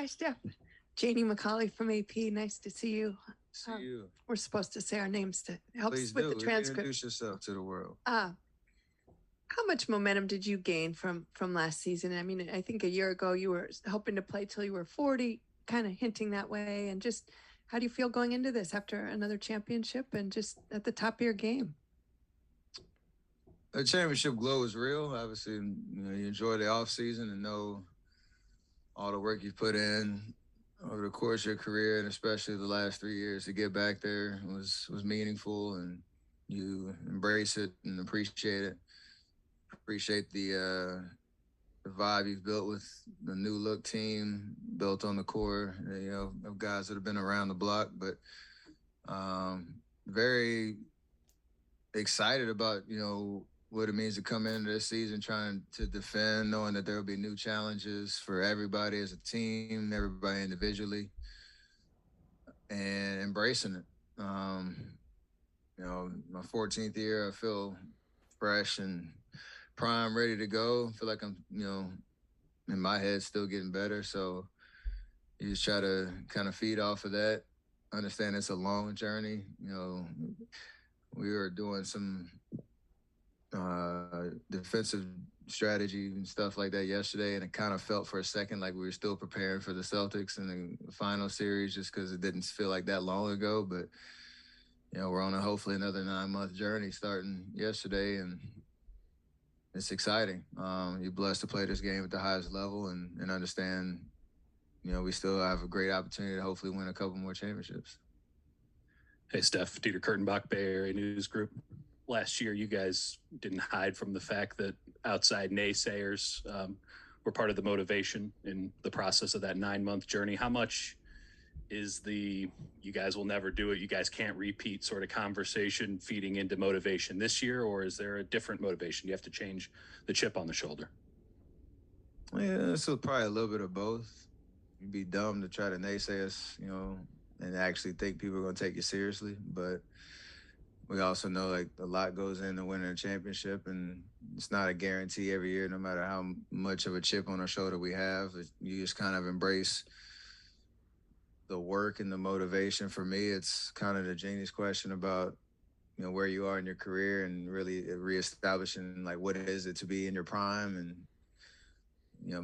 Hi, Steph. Janie McCauley from AP. Nice to see you. See you. We're supposed to say our names to help Please with the do. transcript. Introduce yourself to the world. How much momentum did you gain from last season? I mean, I think a year ago you were hoping to play till you were 40, kind of hinting that way. And just how do you feel going into this after another championship and just at the top of your game? The championship glow is real. Obviously, you enjoy the off season and know all the work you've put in over the course of your career, and especially the last 3 years to get back there was meaningful, and you embrace it and appreciate it. Appreciate the vibe you've built with the new look team built on the core, of guys that have been around the block, but very excited about, what it means to come into this season trying to defend, knowing that there will be new challenges for everybody as a team, everybody individually, and embracing it. My 14th year, I feel fresh and prime, ready to go. I feel like I'm, in my head still getting better. So you just try to kind of feed off of that. Understand it's a long journey. We were doing some defensive strategy and stuff like that yesterday, and it kind of felt for a second like we were still preparing for the Celtics in the final series just because it didn't feel like that long ago. But, we're on hopefully another 9-month journey starting yesterday, and it's exciting. You're blessed to play this game at the highest level and understand, we still have a great opportunity to hopefully win a couple more championships. Hey, Steph, Dieter Kurtenbach, Bay Area News Group. Last year, you guys didn't hide from the fact that outside naysayers were part of the motivation in the process of that 9-month journey. How much is the you guys will never do it, you guys can't repeat sort of conversation feeding into motivation this year, or is there a different motivation? You have to change the chip on the shoulder? Yeah, so probably a little bit of both. You'd be dumb to try to naysay us, and actually think people are going to take you seriously. But we also know like a lot goes into winning a championship, and it's not a guarantee every year, no matter how much of a chip on our shoulder we have. You just kind of embrace the work and the motivation. For me, it's kind of the Janie's question about, where you are in your career and really reestablishing like what is it to be in your prime and,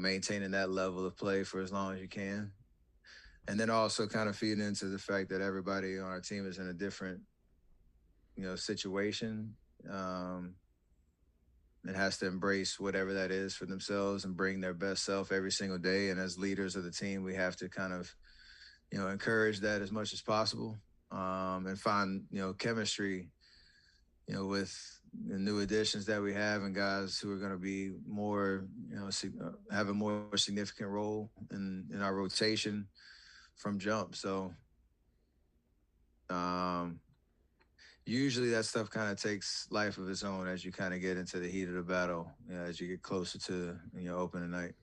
maintaining that level of play for as long as you can. And then also kind of feeding into the fact that everybody on our team is in a different, situation. It has to embrace whatever that is for themselves and bring their best self every single day. And as leaders of the team, we have to kind of, encourage that as much as possible, and find, chemistry, with the new additions that we have and guys who are going to be more, have a more significant role in our rotation from jump. So usually that stuff kind of takes life of its own as you kind of get into the heat of the battle, as you get closer to opening night.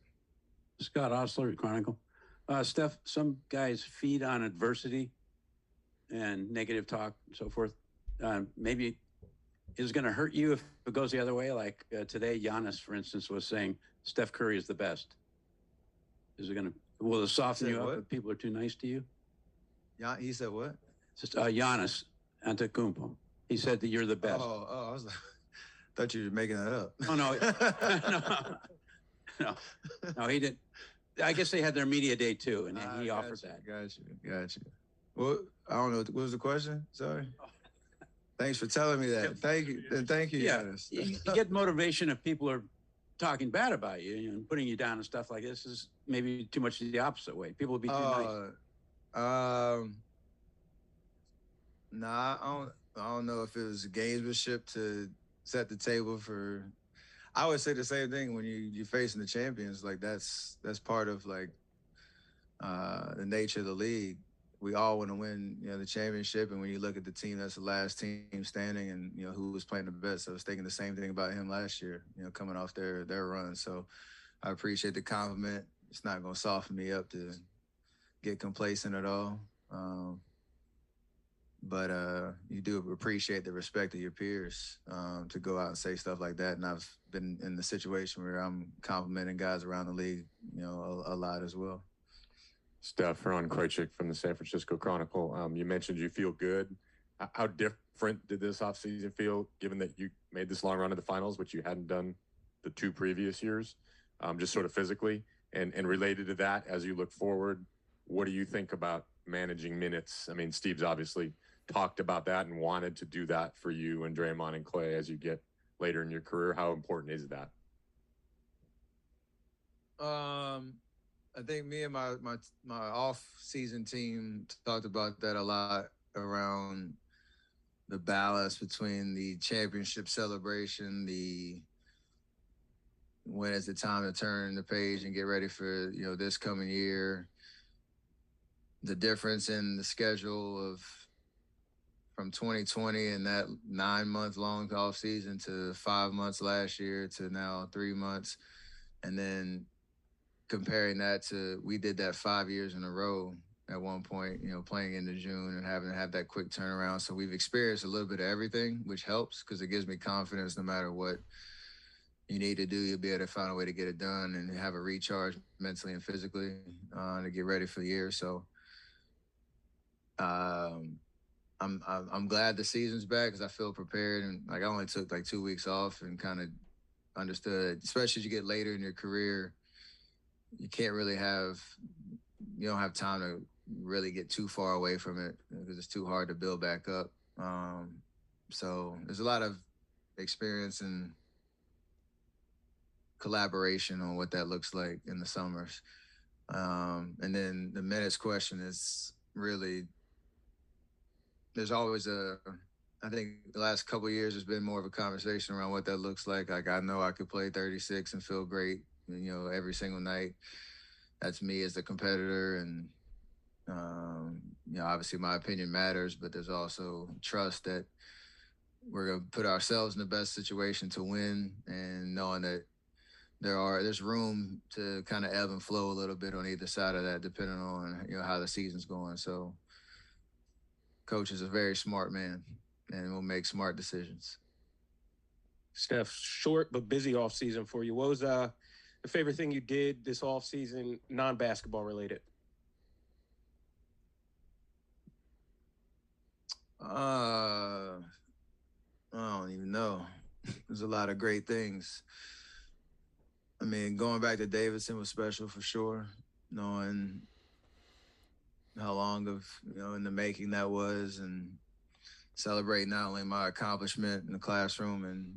Scott Osler, Chronicle. Steph, some guys feed on adversity and negative talk and so forth. Maybe it's going to hurt you if it goes the other way. Like today, Giannis, for instance, was saying Steph Curry is the best. Will it soften you up if people are too nice to you? Yeah, he said what? Just Giannis Antetokounmpo. He said that you're the best. I was like, thought you were making that up. Oh no, no, he didn't. I guess they had their media day too, and he offered that. Gotcha. Well, I don't know. What was the question? Sorry. Thanks for telling me that. Thank you. And thank you, Yeah, Giannis. you get motivation if people are talking bad about you and putting you down and stuff like this. Is maybe too much the opposite way. People will be too nice. Nah, I don't know if it was gamesmanship to set the table for. I would say the same thing when you're facing the champions. Like that's part of like the nature of the league. We all want to win, the championship. And when you look at the team, that's the last team standing, and who was playing the best. I was thinking the same thing about him last year. Coming off their run. So I appreciate the compliment. It's not going to soften me up to get complacent at all. But you do appreciate the respect of your peers to go out and say stuff like that. And I've been in the situation where I'm complimenting guys around the league, a lot as well. Steph, Ron Krejcik from the San Francisco Chronicle. You mentioned you feel good. How different did this offseason feel, given that you made this long run to the finals, which you hadn't done the 2 previous years, just sort of physically? And related to that, as you look forward, what do you think about managing minutes? I mean, Steve's obviously talked about that and wanted to do that for you and Draymond and Clay as you get later in your career. How important is that? I think me and my off-season team talked about that a lot, around the balance between the championship celebration, the when is the time to turn the page and get ready for, this coming year, the difference in the schedule of from 2020 and that 9-month long off season to 5 months last year to now 3 months, and then comparing that to, we did that 5 years in a row at one point, playing into June and having to have that quick turnaround. So we've experienced a little bit of everything, which helps because it gives me confidence no matter what you need to do, you'll be able to find a way to get it done and have a recharge mentally and physically to get ready for the year. So I'm glad the season's back because I feel prepared, and I only took like 2 weeks off and kind of understood, especially as you get later in your career, you don't have time to really get too far away from it because it's too hard to build back up. So there's a lot of experience and collaboration on what that looks like in the summers. And then the minutes question is really, there's always I think the last couple of years there's been more of a conversation around what that looks like. Like, I know I could play 36 and feel great, every single night. That's me as the competitor. And, obviously my opinion matters, but there's also trust that we're going to put ourselves in the best situation to win, and knowing that there's room to kind of ebb and flow a little bit on either side of that, depending on, how the season's going. So coach is a very smart man and will make smart decisions. Steph, short but busy off season for you. What was the favorite thing you did this off season, non-basketball related? I don't even know. There's a lot of great things. I mean, going back to Davidson was special for sure, knowing how long of, in the making that was, and celebrate not only my accomplishment in the classroom and,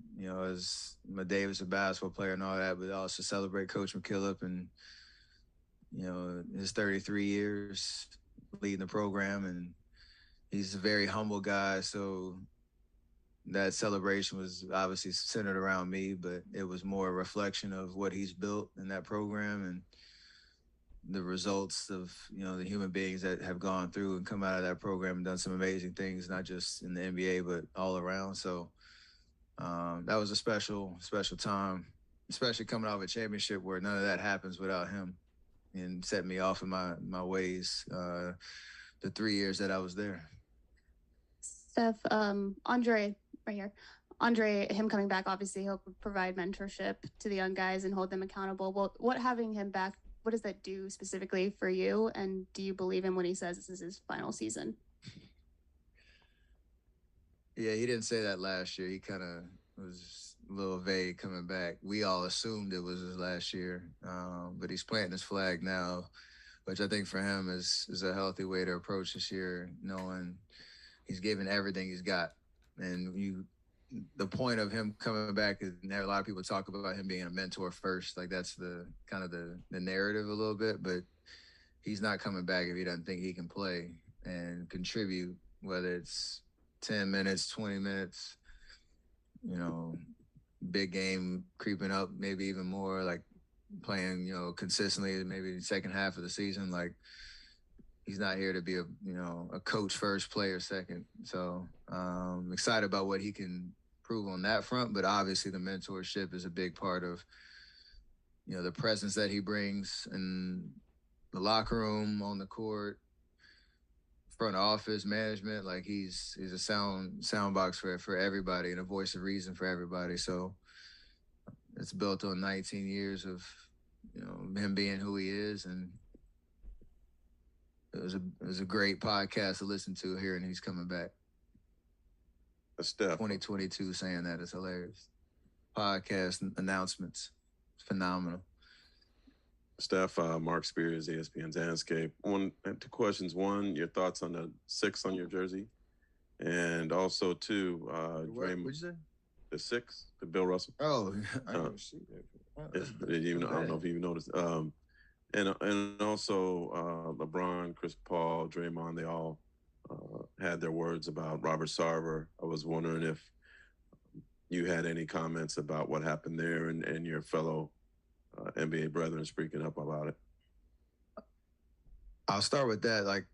as my Davidson basketball player and all that, but also celebrate Coach McKillop and, his 33 years leading the program. And he's a very humble guy. So that celebration was obviously centered around me, but it was more a reflection of what he's built in that program and the results of, the human beings that have gone through and come out of that program and done some amazing things, not just in the NBA, but all around. So that was a special, special time, especially coming off a championship where none of that happens without him, and set me off in my ways the 3 years that I was there. Steph, Andre, right here. Andre, him coming back, obviously he'll provide mentorship to the young guys and hold them accountable. Well, what having him back, what does that do specifically for you? And do you believe him when he says this is his final season? Yeah, he didn't say that last year. He kind of was a little vague coming back. We all assumed it was his last year, but he's planting his flag now, which I think for him is a healthy way to approach this year, knowing he's given everything he's got. And the point of him coming back is, a lot of people talk about him being a mentor first. Like, that's the kind of the narrative a little bit, but he's not coming back if he doesn't think he can play and contribute, whether it's 10 minutes, 20 minutes, big game creeping up, maybe even more, like playing, consistently, maybe the second half of the season. Like, he's not here to be a coach first, player second. So excited about what he can prove on that front. But obviously the mentorship is a big part of, the presence that he brings in the locker room, on the court, front office, management. Like, he's a sound box for everybody and a voice of reason for everybody. So it's built on 19 years of, him being who he is, and it was a great podcast to listen to here, and he's coming back. Steph. 2022 saying that is hilarious. Podcast announcements, phenomenal. Steph, Marc Spears, ESPN's Landscape. Two questions. One, your thoughts on the 6 on your jersey, and also two, What'd you say? The 6, the Bill Russell. Oh, I didn't see that. I don't know if you even noticed. And also LeBron, Chris Paul, Draymond, they all had their words about Robert Sarver. I was wondering if you had any comments about what happened there and your fellow NBA brethren speaking up about it. I'll start with that. Like,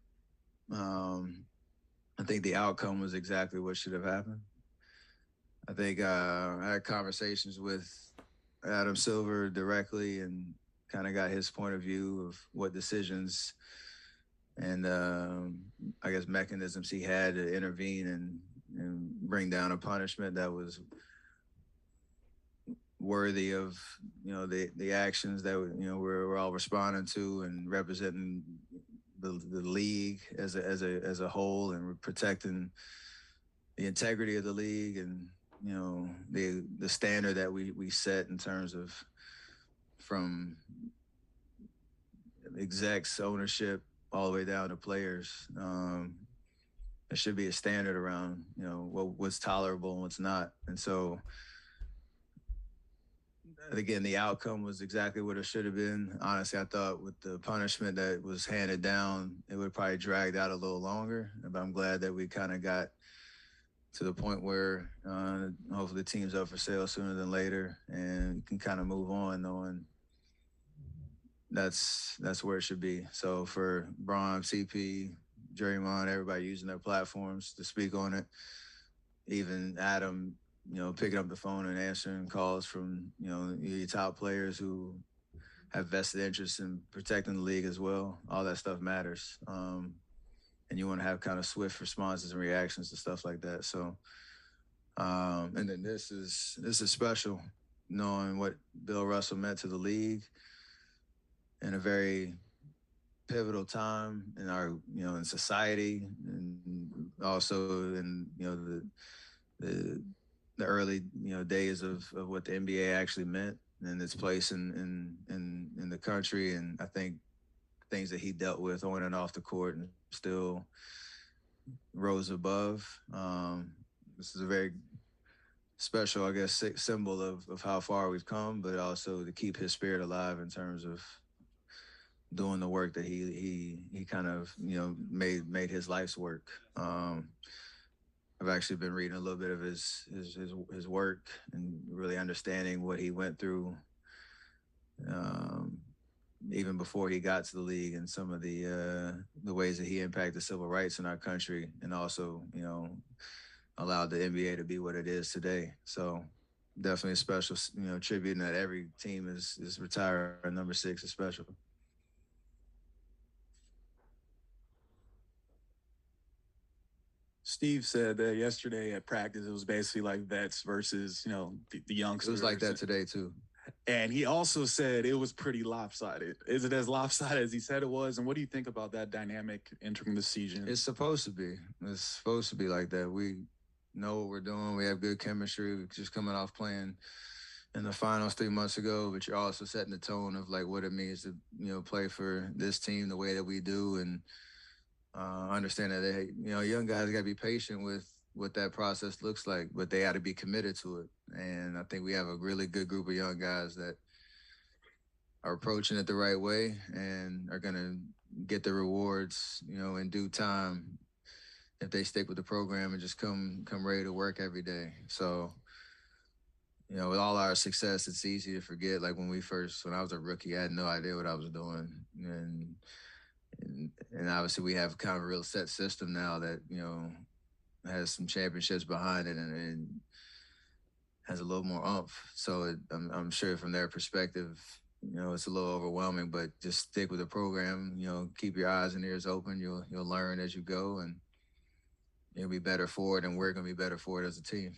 I think the outcome was exactly what should have happened. I think I had conversations with Adam Silver directly and kind of got his point of view of what decisions and I guess mechanisms he had to intervene and bring down a punishment that was worthy of, you know, the actions that, you know, we're all responding to and representing the league as a whole and protecting the integrity of the league and, you know, the standard that we set in terms of from execs, ownership, all the way down to players. There should be a standard around, you know, what's tolerable and what's not. And so, again, the outcome was exactly what it should have been. Honestly, I thought with the punishment that was handed down, it would probably dragged out a little longer. But I'm glad that we kind of got to the point where hopefully the team's up for sale sooner than later and can kind of move on knowing that's where it should be. So for Bron, CP, Draymond, everybody using their platforms to speak on it, even Adam, you know, picking up the phone and answering calls from, you know, your top players who have vested interest in protecting the league as well. All that stuff matters. And you want to have kind of swift responses and reactions to stuff like that. So, and then this is special, knowing what Bill Russell meant to the league in a very pivotal time in our, you know, in society, and also in, you know, the early, you know, days of what the NBA actually meant and its place in the country. And I think things that he dealt with on and off the court and still rose above. This is a very special, I guess, symbol of how far we've come, but also to keep his spirit alive in terms of doing the work that he kind of, you know, made his life's work. I've actually been reading a little bit of his work and really understanding what he went through, even before he got to the league, and some of the ways that he impacted civil rights in our country, and also, you know, allowed the NBA to be what it is today. So definitely a special, you know, tribute, and that every team is retired. Number 6 is special. Steve said that yesterday at practice, it was basically like vets versus, you know, the youngsters. It was like that today too. And he also said it was pretty lopsided. Is it as lopsided as he said it was? And what do you think about that dynamic entering the season? It's supposed to be. It's supposed to be like that. We know what we're doing. We have good chemistry. We're just coming off playing in the finals 3 months ago, but you're also setting the tone of like what it means to, you know, play for this team the way that we do, and understand that they, you know, young guys got to be patient with what that process looks like, but they got to be committed to it. And I think we have a really good group of young guys that are approaching it the right way and are going to get the rewards, you know, in due time if they stick with the program and just come ready to work every day. So, you know, with all our success, it's easy to forget. Like when I was a rookie, I had no idea what I was doing. And obviously we have kind of a real set system now that, you know, has some championships behind it and has a little more oomph. So I'm sure from their perspective, you know, it's a little overwhelming, but just stick with the program, you know, keep your eyes and ears open. You'll learn as you go, and you'll be better for it, and we're going to be better for it as a team.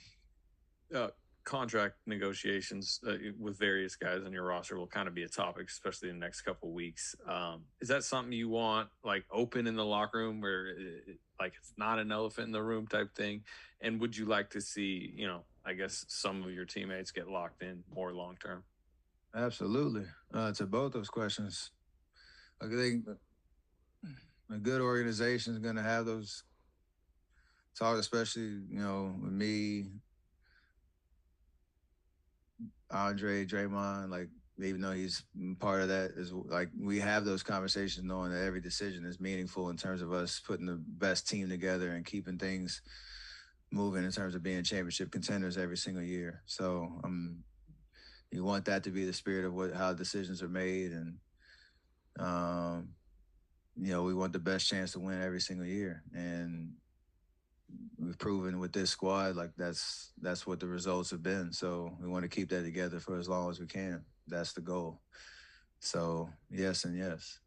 contract negotiations with various guys on your roster will kind of be a topic, especially in the next couple of weeks. Is that something you want like open in the locker room where like it's not an elephant in the room type thing? And would you like to see, you know, I guess some of your teammates get locked in more long term? Absolutely. To both those questions, I think a good organization is going to have those talks, especially, you know, with me, Andre, Draymond, like, even though he's part of that, is like we have those conversations knowing that every decision is meaningful in terms of us putting the best team together and keeping things moving in terms of being championship contenders every single year. So you want that to be the spirit of how decisions are made, and you know, we want the best chance to win every single year, and we've proven with this squad like that's what the results have been. So we want to keep that together for as long as we can. That's the goal. So yes and yes.